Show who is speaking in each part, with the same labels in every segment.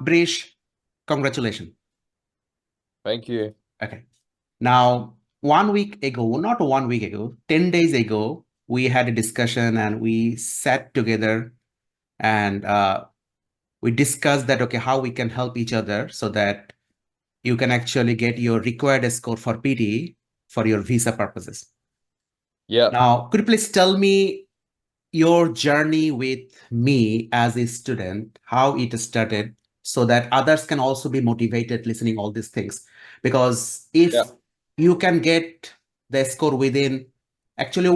Speaker 1: Brish, congratulations.
Speaker 2: Thank you.
Speaker 1: Okay. Now, 1 week ago, not 1 week ago, 10 days ago, we had a discussion and we sat together and we discussed that, okay, how we can help each other so that you can actually get your required score for PTE for your visa purposes.
Speaker 2: Yeah.
Speaker 1: Now, could you please tell me your journey with me as a student, how it started, so that others can also be motivated listening all these things? Because
Speaker 2: Yeah.
Speaker 1: if you can get the score within, actually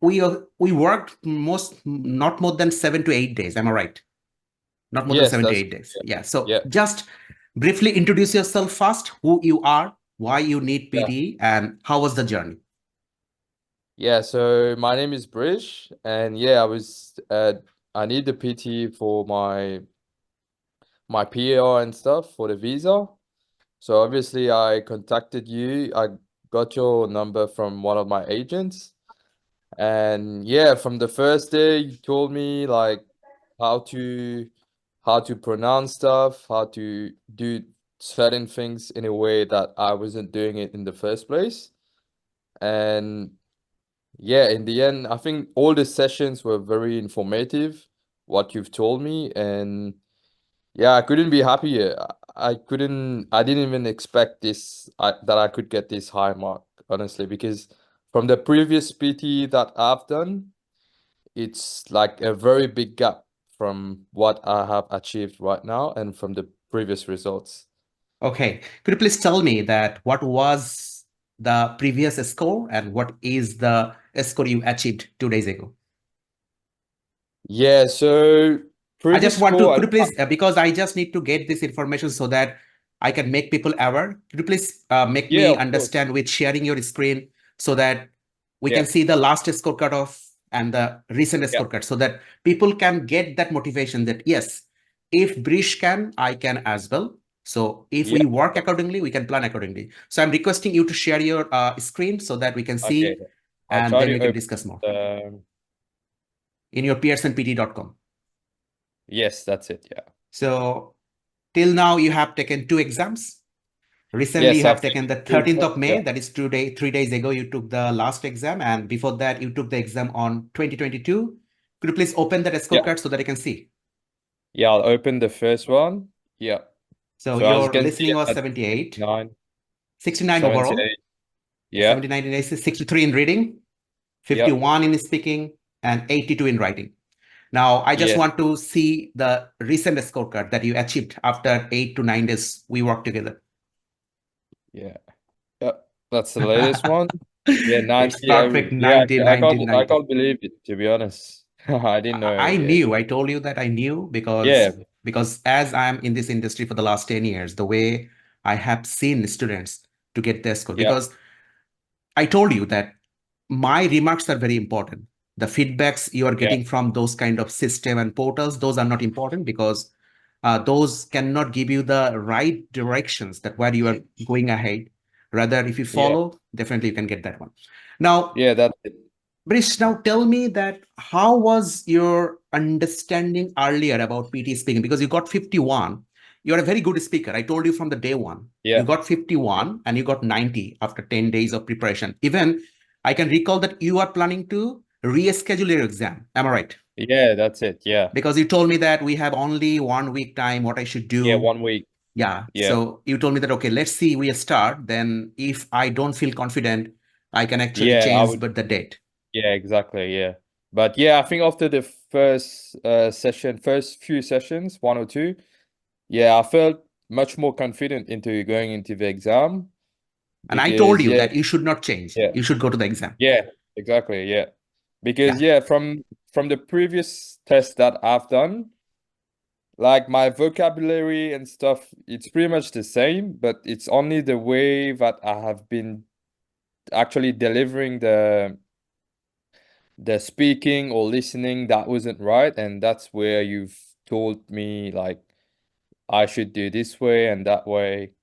Speaker 1: we worked most not more than 7 to 8 days. Am I right? Not more than
Speaker 2: Yes,
Speaker 1: seven to
Speaker 2: that's
Speaker 1: eight days.
Speaker 2: yeah.
Speaker 1: Yeah. So
Speaker 2: Yeah.
Speaker 1: just briefly introduce yourself first, who you are, why you need
Speaker 2: Yeah.
Speaker 1: PTE, and how was the journey?
Speaker 2: Yeah. So my name is Brish, and yeah, I need the PT for my PR and stuff for the visa. So obviously I contacted you. I got your number from one of my agents. And yeah, from the first day you told me like how to how to pronounce stuff, how to do certain things in a way that I wasn't doing it in the first place. And yeah, in the end, I think all the sessions were very informative, what you've told me. And yeah, I couldn't be happier. I didn't even expect that I could get this high mark, honestly, because from the previous PT that I've done, it's like a very big gap from what I have achieved right now and from the previous results.
Speaker 1: Okay. Could you please tell me that what was the previous score and what is the score you achieved 2 days ago?
Speaker 2: Yeah, so
Speaker 1: I just
Speaker 2: previous
Speaker 1: want to,
Speaker 2: score,
Speaker 1: could you please, because I just need to get this information so that I can make people aware. Could you please make
Speaker 2: yeah,
Speaker 1: me
Speaker 2: of course.
Speaker 1: understand with sharing your screen so that we
Speaker 2: Yeah,
Speaker 1: can see the last scorecard of and the recent
Speaker 2: yeah,
Speaker 1: scorecard so that people can get that motivation that yes, if Brish can, I can as well. So if
Speaker 2: yeah.
Speaker 1: we work accordingly, we can plan accordingly. So I'm requesting you to share your screen so that we can
Speaker 2: Okay.
Speaker 1: see
Speaker 2: I'll
Speaker 1: and
Speaker 2: try
Speaker 1: then
Speaker 2: to
Speaker 1: we can
Speaker 2: open
Speaker 1: discuss more
Speaker 2: um
Speaker 1: in your pearsonpt.com.
Speaker 2: yes, that's it. Yeah.
Speaker 1: So till now, you have taken 2 exams. Recently, you
Speaker 2: Yes,
Speaker 1: have
Speaker 2: I've
Speaker 1: taken
Speaker 2: finished
Speaker 1: the
Speaker 2: two
Speaker 1: 13th
Speaker 2: exams.
Speaker 1: of
Speaker 2: Yeah.
Speaker 1: May. That is 3 days ago, you took the last exam. And before that, you took the exam on 2022. Could you please open that
Speaker 2: Yeah.
Speaker 1: scorecard so that I can see?
Speaker 2: Yeah, I'll open the first one. Yeah.
Speaker 1: So
Speaker 2: So as you
Speaker 1: your
Speaker 2: can see
Speaker 1: listening was
Speaker 2: at
Speaker 1: 78,
Speaker 2: 9,
Speaker 1: 69 overall,
Speaker 2: 78. Yeah.
Speaker 1: 79 in AC, 63 in reading,
Speaker 2: Yeah.
Speaker 1: 51 in speaking, and 82 in writing. Now, I just
Speaker 2: Yes.
Speaker 1: want to see the recent scorecard that you achieved after 8 to 9 days we worked together.
Speaker 2: Yeah. Yeah. That's the latest one. Yeah,
Speaker 1: It's
Speaker 2: 90.
Speaker 1: perfect
Speaker 2: Yeah,
Speaker 1: 90,
Speaker 2: I
Speaker 1: 90,
Speaker 2: can't I
Speaker 1: 90.
Speaker 2: can't believe it, to be honest. I didn't know.
Speaker 1: I
Speaker 2: Yeah.
Speaker 1: knew, I told you that I knew
Speaker 2: Yeah.
Speaker 1: because as I'm in this industry for the last 10 years, the way I have seen students to get their score,
Speaker 2: Yeah.
Speaker 1: because I told you that my remarks are very important. The feedbacks you are
Speaker 2: Yeah.
Speaker 1: getting from those kind of system and portals, those are not important because those cannot give you the right directions that where you are going ahead. Rather, if you
Speaker 2: Yeah.
Speaker 1: follow, definitely you can get that one. Now,
Speaker 2: Yeah, that's it.
Speaker 1: Brish, now tell me that how was your understanding earlier about PT speaking? Because you got 51. You're a very good speaker. I told you from the day one. You
Speaker 2: Yeah.
Speaker 1: got 51 and you got 90 after 10 days of preparation. Even I can recall that you are planning to reschedule your exam. Am I right?
Speaker 2: Yeah, that's it. Yeah.
Speaker 1: Because you told me that we have only 1 week time, what I should
Speaker 2: Yeah,
Speaker 1: do.
Speaker 2: 1 week.
Speaker 1: Yeah.
Speaker 2: Yeah.
Speaker 1: So you told me that, okay, let's see, we start. Then if I don't feel confident, I can actually
Speaker 2: Yeah, I
Speaker 1: change
Speaker 2: would.
Speaker 1: but the date.
Speaker 2: Yeah, exactly. Yeah. But yeah, I think after the first first few sessions, one or two, yeah, I felt much more confident into going into the exam
Speaker 1: And I told
Speaker 2: because
Speaker 1: you
Speaker 2: yeah,
Speaker 1: that you should not change.
Speaker 2: yeah,
Speaker 1: You should go to the exam.
Speaker 2: yeah, exactly. Yeah. Because
Speaker 1: Yeah.
Speaker 2: yeah, from the previous test that I've done, like my vocabulary and stuff, it's pretty much the same, but it's only the way that I have been actually delivering the speaking or listening that wasn't right, and that's where you've told me like I should do this way and that way.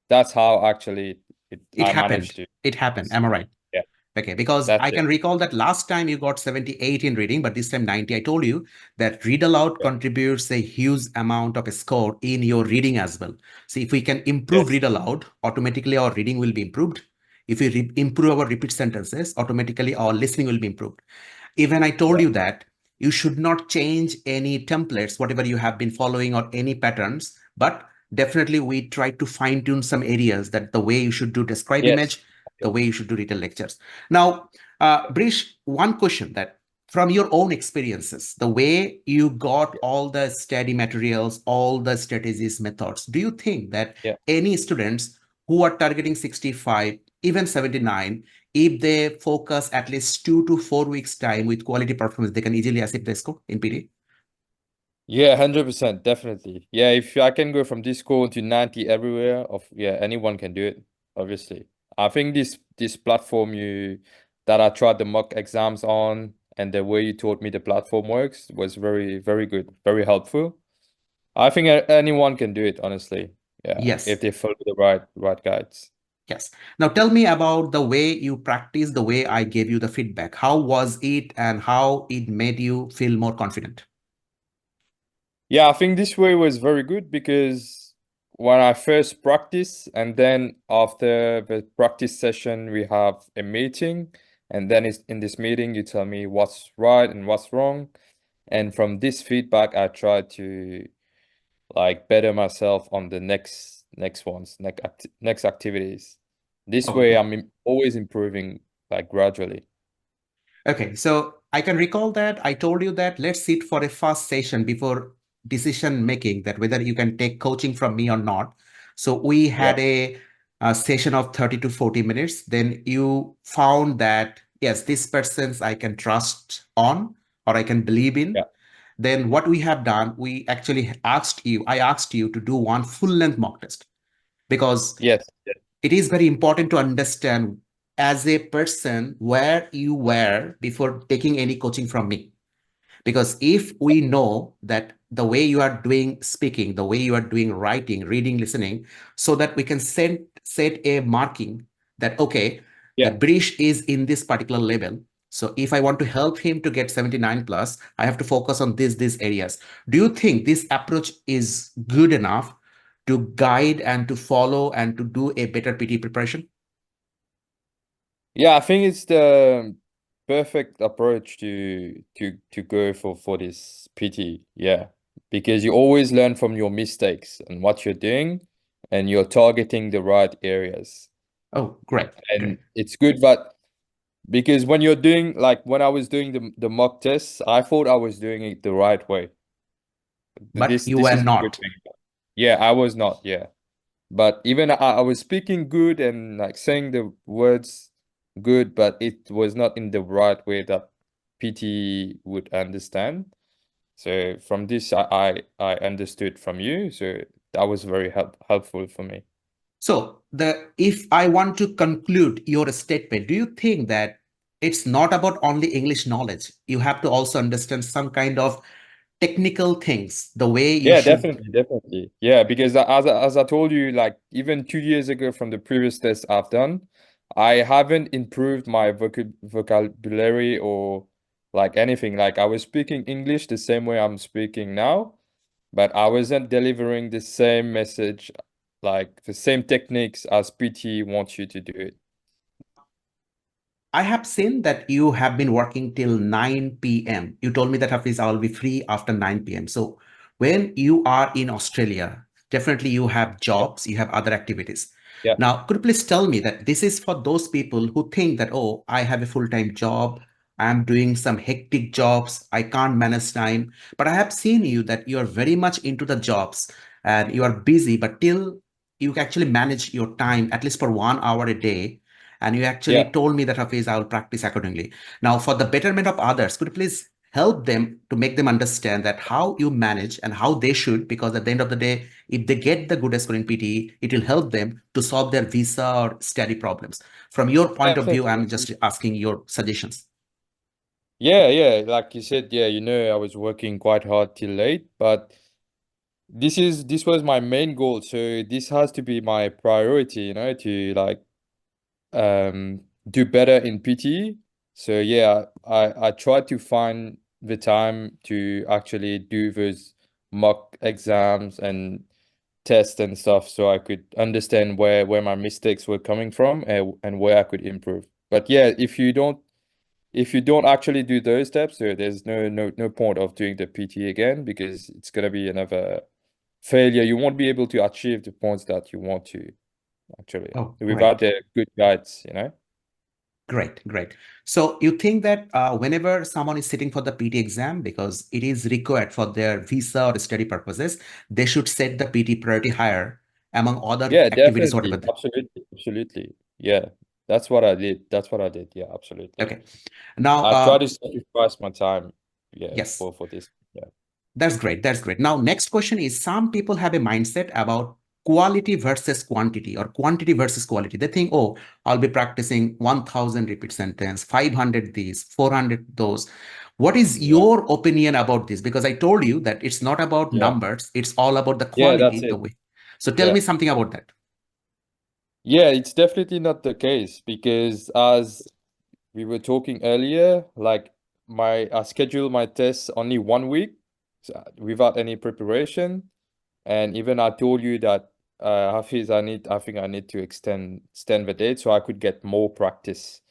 Speaker 2: That's how actually
Speaker 1: It
Speaker 2: I
Speaker 1: happened.
Speaker 2: managed to.
Speaker 1: It happened. Am I right?
Speaker 2: Yeah.
Speaker 1: Okay, because
Speaker 2: That's
Speaker 1: I
Speaker 2: it.
Speaker 1: can recall that last time you got 78 in reading, but this time 90. I told you that read aloud
Speaker 2: Yeah.
Speaker 1: contributes a huge amount of a score in your reading as well. So if we can improve
Speaker 2: Yes.
Speaker 1: read aloud, automatically our reading will be improved. If we improve our repeat sentences, automatically our listening will be improved. Even I told
Speaker 2: Yeah.
Speaker 1: you that you should not change any templates, whatever you have been following or any patterns, but definitely we try to fine tune some areas that the way you should do describe
Speaker 2: Yes.
Speaker 1: image, the way you should do retail lectures. Now, Brish, one question that from your own experiences, the way you got all the study materials, all the strategies, methods, do you think that
Speaker 2: Yeah.
Speaker 1: any students who are targeting 65, even 79, if they focus at least 2 to 4 weeks time with quality performance, they can easily achieve the score in PD?
Speaker 2: Yeah, 100%, definitely. Yeah, if I can go from this score to 90 everywhere, of yeah, anyone can do it, obviously. I think this platform you that I tried the mock exams on and the way you taught me the platform works was very, very good, very helpful. I think anyone can do it, honestly. Yeah, if
Speaker 1: Yes.
Speaker 2: they follow the right guides.
Speaker 1: Yes. Now tell me about the way you practice, the way I gave you the feedback. How was it and how it made you feel more confident?
Speaker 2: Yeah, I think this way was very good because when I first practice and then after the practice session we have a meeting and then it's in this meeting you tell me what's right and what's wrong, and from this feedback I try to like better myself on the next ones next activities. This
Speaker 1: Oh,
Speaker 2: way I'm always improving like gradually.
Speaker 1: okay, so I can recall that I told you that let's sit for a first session before decision making that whether you can take coaching from me or not. So we
Speaker 2: Yeah,
Speaker 1: had a session of 30 to 40 minutes. Then you found that, yes, this person's I can trust on or I can believe in.
Speaker 2: yeah,
Speaker 1: Then what we have done, we actually I asked you to do one full length mock test because
Speaker 2: yes, yes,
Speaker 1: it is very important to understand as a person where you were before taking any coaching from me. Because if we know that the way you are doing speaking, the way you are doing writing, reading, listening, so that we can set a marking that, okay,
Speaker 2: yeah.
Speaker 1: that Brish is in this particular level. So if I want to help him to get 79 plus, I have to focus on these areas. Do you think this approach is good enough to guide and to follow and to do a better PT preparation?
Speaker 2: Yeah, I think it's the perfect approach to go for this PT. Yeah, because you always learn from your mistakes and what you're doing, and you're targeting the right areas.
Speaker 1: Oh, great,
Speaker 2: And
Speaker 1: great.
Speaker 2: it's good, but because when you're doing like when I was doing the mock tests, I thought I was doing it the right way.
Speaker 1: But you
Speaker 2: This
Speaker 1: were
Speaker 2: is the good
Speaker 1: not.
Speaker 2: thing. Yeah, I was not. Yeah. But even I was speaking good and like saying the words good, but it was not in the right way that PT would understand. So from this, I understood from you. So that was very helpful for me.
Speaker 1: So the if I want to conclude your statement, do you think that it's not about only English knowledge? You have to also understand some kind of technical things, the way you
Speaker 2: Yeah,
Speaker 1: should.
Speaker 2: definitely, definitely. Yeah, because as I told you, like even 2 years ago from the previous test I've done, I haven't improved my vocabulary or like anything. Like I was speaking English the same way I'm speaking now, but I wasn't delivering the same message, like the same techniques as PT wants you to do it.
Speaker 1: Now, I have seen that you have been working till 9 p.m. You told me that Hafiz, I'll be free after 9 p.m. So when you are in Australia, definitely you have
Speaker 2: Yeah,
Speaker 1: jobs, you have other activities.
Speaker 2: yeah,
Speaker 1: Now, could you please tell me that this is for those people who think that, oh, I have a full-time job, I'm doing some hectic jobs, I can't manage time. But I have seen you that you are very much into the jobs and you are busy, but till you actually manage your time at least for 1 hour a day, and you actually
Speaker 2: yeah.
Speaker 1: told me that, Hafiz, I will practice accordingly. Now, for the betterment of others, could you please help them to make them understand that how you manage and how they should, because at the end of the day, if they get the good score in PTE, it will help them to solve their visa or study problems. From your point of view, I'm
Speaker 2: Definitely.
Speaker 1: just asking your suggestions.
Speaker 2: Yeah, yeah. Like you said, yeah, I was working quite hard till late, but this was my main goal. So this has to be my priority, to like do better in PTE. So yeah, I try to find the time to actually do those mock exams and tests and stuff so I could understand where my mistakes were coming from and where I could improve. But yeah, if you don't actually do those steps, so there's no point of doing the PT again because it's gonna be another failure. You won't be able to achieve the points that you want to actually
Speaker 1: Oh,
Speaker 2: without
Speaker 1: great.
Speaker 2: the good guides, you know?
Speaker 1: Great, great. So you think that whenever someone is sitting for the PT exam, because it is required for their visa or study purposes, they should set the PT priority higher among other
Speaker 2: Yeah,
Speaker 1: activities,
Speaker 2: definitely.
Speaker 1: whatever.
Speaker 2: Absolutely. Absolutely. Yeah. That's what I did. That's what I did. Yeah, absolutely.
Speaker 1: Okay. Now,
Speaker 2: I try to sacrifice my time, yeah,
Speaker 1: yes.
Speaker 2: for this. Yeah.
Speaker 1: That's great. That's great. Now, next question is some people have a mindset about quality versus quantity or quantity versus quality. They think, oh, I'll be practicing 1000 repeat sentence, 500 these, 400 those. What is
Speaker 2: Yeah.
Speaker 1: your opinion about this? Because I told you that it's not about
Speaker 2: Yeah.
Speaker 1: numbers, it's all about the
Speaker 2: Yeah,
Speaker 1: quality,
Speaker 2: that's
Speaker 1: the
Speaker 2: it.
Speaker 1: way. So tell
Speaker 2: Yeah.
Speaker 1: me something about that.
Speaker 2: Yeah, it's definitely not the case because as we were talking earlier, like I schedule my tests only 1 week without any preparation. And even I told you that Hafiz, I think I need to extend the date so I could get more practice.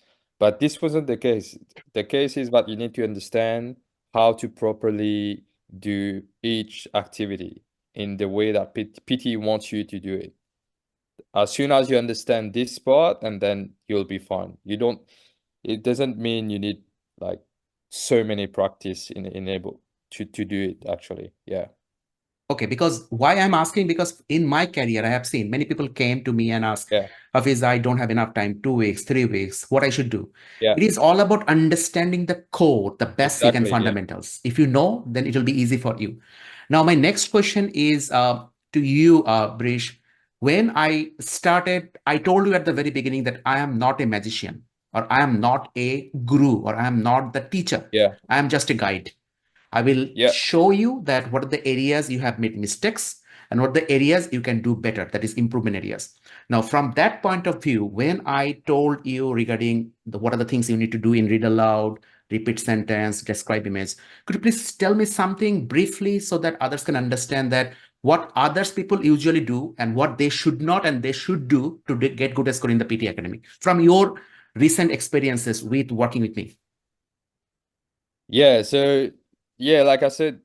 Speaker 2: But this wasn't the case. The case is that you need to understand how to properly do each activity in the way that PT wants you to do it. As soon as you understand this part, and then you'll be fine. It doesn't mean you need like so many practice in able to do it actually. Yeah.
Speaker 1: Okay, because why I'm asking, because in my career, I have seen many people came to me and ask,
Speaker 2: Yeah.
Speaker 1: Hafiz, I don't have enough time, 2 weeks, 3 weeks, what I should do.
Speaker 2: Yeah.
Speaker 1: It is all about understanding the core, the basic and
Speaker 2: Exactly. Yeah.
Speaker 1: fundamentals. If you know, then it will be easy for you. Now, my next question is to you, Brish. When I started, I told you at the very beginning that I am not a magician, or I am not a guru, or I am not the teacher.
Speaker 2: Yeah.
Speaker 1: I am just a guide. I will
Speaker 2: Yeah.
Speaker 1: show you that what are the areas you have made mistakes and what are the areas you can do better, that is improvement areas. Now, from that point of view, when I told you regarding what are the things you need to do in read aloud, repeat sentence, describe image, could you please tell me something briefly so that others can understand that what others people usually do and what they should not and they should do to get good score in the PT Academy from your recent experiences with working with me?
Speaker 2: Yeah, so yeah, like I said,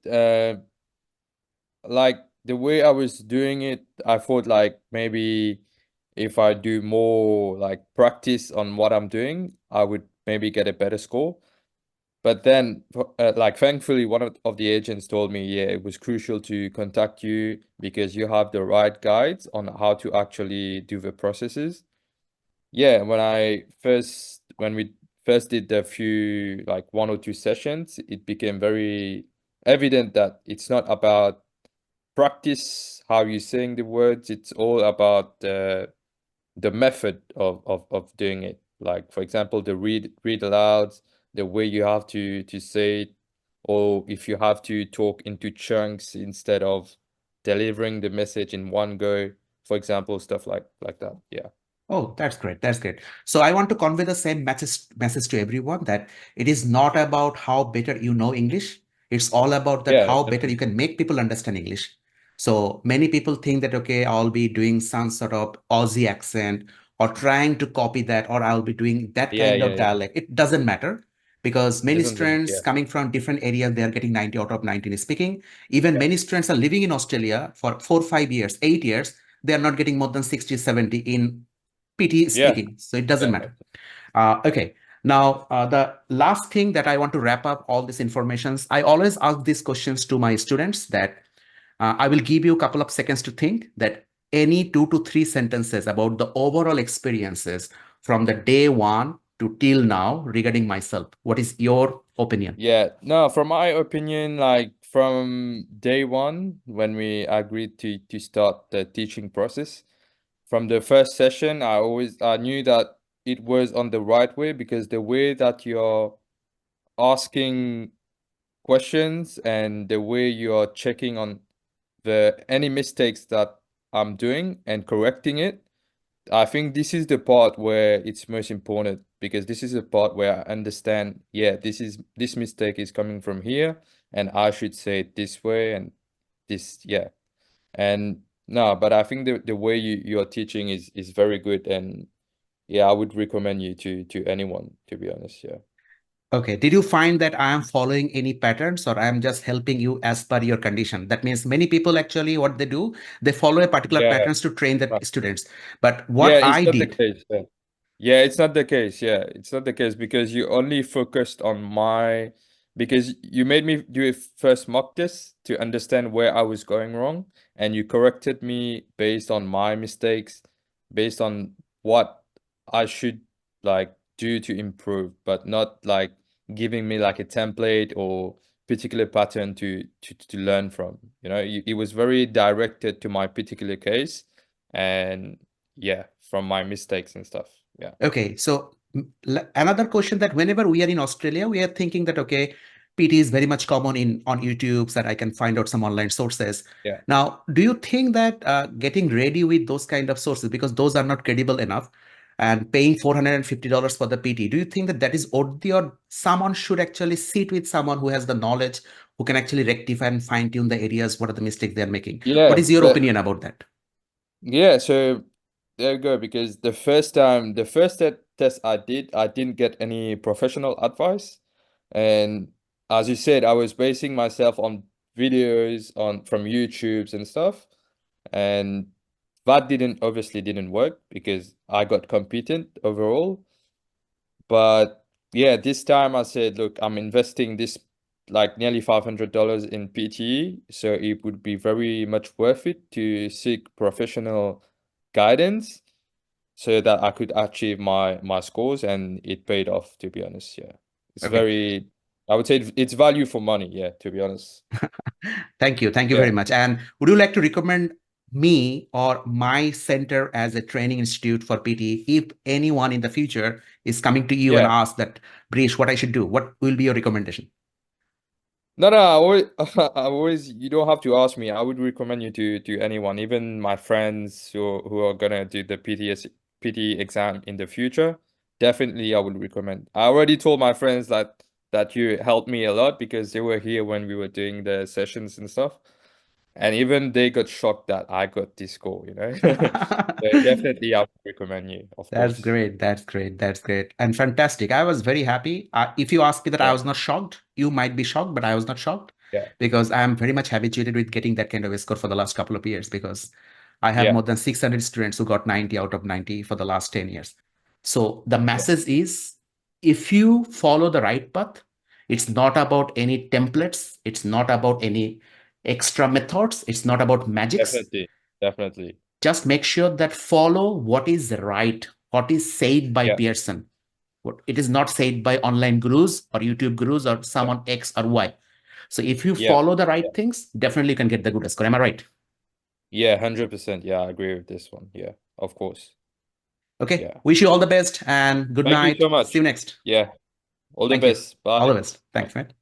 Speaker 2: like the way I was doing it, I thought like maybe if I do more like practice on what I'm doing, I would maybe get a better score. But then, like thankfully, one of the agents told me, yeah, it was crucial to contact you because you have the right guides on how to actually do the processes. Yeah, when we first did a few like 1 or 2 sessions, it became very evident that it's not about practice how you're saying the words, it's all about the method of doing it. Like for example, the read aloud, the way you have to say it, or if you have to talk into chunks instead of delivering the message in one go, for example, stuff like that. Yeah.
Speaker 1: Oh, that's great. That's great. So I want to convey the same message to everyone that it is not about how better you know English. It's all about that
Speaker 2: Yeah,
Speaker 1: how better you
Speaker 2: definitely.
Speaker 1: can make people understand English. So many people think that, okay, I'll be doing some sort of Aussie accent or trying to copy that, or I'll be doing that
Speaker 2: Yeah,
Speaker 1: kind
Speaker 2: yeah,
Speaker 1: of
Speaker 2: yeah.
Speaker 1: dialect. It doesn't matter because
Speaker 2: It
Speaker 1: many
Speaker 2: doesn't matter.
Speaker 1: students
Speaker 2: Yeah.
Speaker 1: coming from different areas, they are getting 90 out of 90 in speaking. Even
Speaker 2: Yeah.
Speaker 1: many students are living in Australia for 4, 5 years, 8 years. They are not getting more than 60, 70 in PT
Speaker 2: Yeah.
Speaker 1: speaking, so it doesn't
Speaker 2: Yeah.
Speaker 1: matter. Okay. Now, the last thing that I want to wrap up all these informations, I always ask these questions to my students that I will give you a couple of seconds to think that any 2 to 3 sentences about the overall experiences from the day one to till now regarding myself. What is your opinion?
Speaker 2: Yeah. No, from my opinion, like from day one when we agreed to start the teaching process, from the first session, I knew that it was on the right way because the way that you're asking questions and the way you're checking on the any mistakes that I'm doing and correcting it, I think this is the part where it's most important because this is the part where I understand, yeah, this mistake is coming from here and I should say it this way and this, yeah. And no, but I think the way you're teaching is very good and yeah, I would recommend you to anyone, to be honest. Yeah.
Speaker 1: Okay. Did you find that I am following any patterns or I am just helping you as per your condition? That means many people actually what they do, they follow a particular
Speaker 2: Yeah.
Speaker 1: patterns to train the
Speaker 2: Uh,
Speaker 1: students. But
Speaker 2: Yeah,
Speaker 1: what
Speaker 2: it's
Speaker 1: I
Speaker 2: not the
Speaker 1: did,
Speaker 2: case. Yeah. Yeah, it's not the case. Yeah, it's not the case because you only focused on my because you made me do a first mock test to understand where I was going wrong, and you corrected me based on my mistakes, based on what I should like do to improve, but not like giving me like a template or particular pattern to learn from. You know, it was very directed to my particular case, and yeah, from my mistakes and stuff. Yeah.
Speaker 1: okay, so another question that whenever we are in Australia, we are thinking that okay, PT is very much common in on YouTube, that I can find out some online sources.
Speaker 2: Yeah.
Speaker 1: Now, do you think that getting ready with those kind of sources because those are not credible enough, and paying $450 for the PT, do you think that that is worthy, or someone should actually sit with someone who has the knowledge, who can actually rectify and fine tune the areas, what are the mistakes they are making? What
Speaker 2: Yeah,
Speaker 1: is your
Speaker 2: but
Speaker 1: opinion about that?
Speaker 2: yeah, so there you go. Because the first test I didn't get any professional advice. And as you said, I was basing myself on videos on from YouTubes and stuff. And that didn't obviously didn't work because I got competent overall. But yeah, this time I said, look, I'm investing this like nearly $500 in PTE, so it would be very much worth it to seek professional guidance so that I could achieve my scores, and it paid off, to be honest. Yeah. It's
Speaker 1: Okay.
Speaker 2: very, I would say it's value for money, yeah, to be honest.
Speaker 1: Thank you. Thank you
Speaker 2: Yeah.
Speaker 1: very much. And would you like to recommend me or my center as a training institute for PT if anyone in the future is coming to you and
Speaker 2: Yeah.
Speaker 1: ask that, Brish, what I should do? What will be your recommendation?
Speaker 2: No, no, I always, I always, you don't have to ask me. I would recommend you to anyone, even my friends who are gonna do the PT exam in the future. Definitely, I would recommend. I already told my friends that you helped me a lot because they were here when we were doing the sessions and stuff, and even they got shocked that I got this score, you know. So definitely, I would recommend you, of
Speaker 1: That's
Speaker 2: course.
Speaker 1: great. That's great. That's great. And fantastic. I was very happy. If you ask me that I
Speaker 2: Yeah,
Speaker 1: was not shocked, you might be shocked, but I was not shocked
Speaker 2: yeah,
Speaker 1: because I am very much habituated with getting that kind of a score for the last couple of years because I have
Speaker 2: yeah,
Speaker 1: more than 600 students who got 90 out of 90 for the last 10 years. So the
Speaker 2: yeah,
Speaker 1: message is if you follow the right path, it's not about any templates, it's not about any extra methods, it's not about magics.
Speaker 2: definitely, definitely.
Speaker 1: Just make sure that follow what is right, what is said by
Speaker 2: Yeah,
Speaker 1: Pearson. What it is not said by online gurus or YouTube gurus or
Speaker 2: yeah,
Speaker 1: someone X or Y. So if you
Speaker 2: yeah.
Speaker 1: follow the right things, definitely you can get the good score. Am I right?
Speaker 2: Yeah, 100%. Yeah, I agree with this one. Yeah, of course.
Speaker 1: Okay.
Speaker 2: Yeah.
Speaker 1: Wish you all the best and good
Speaker 2: Thank you
Speaker 1: night.
Speaker 2: so
Speaker 1: See
Speaker 2: much.
Speaker 1: you next.
Speaker 2: Yeah. All the
Speaker 1: Thank you.
Speaker 2: best.
Speaker 1: All
Speaker 2: Bye.
Speaker 1: the best.
Speaker 2: Bye.
Speaker 1: Thanks, man.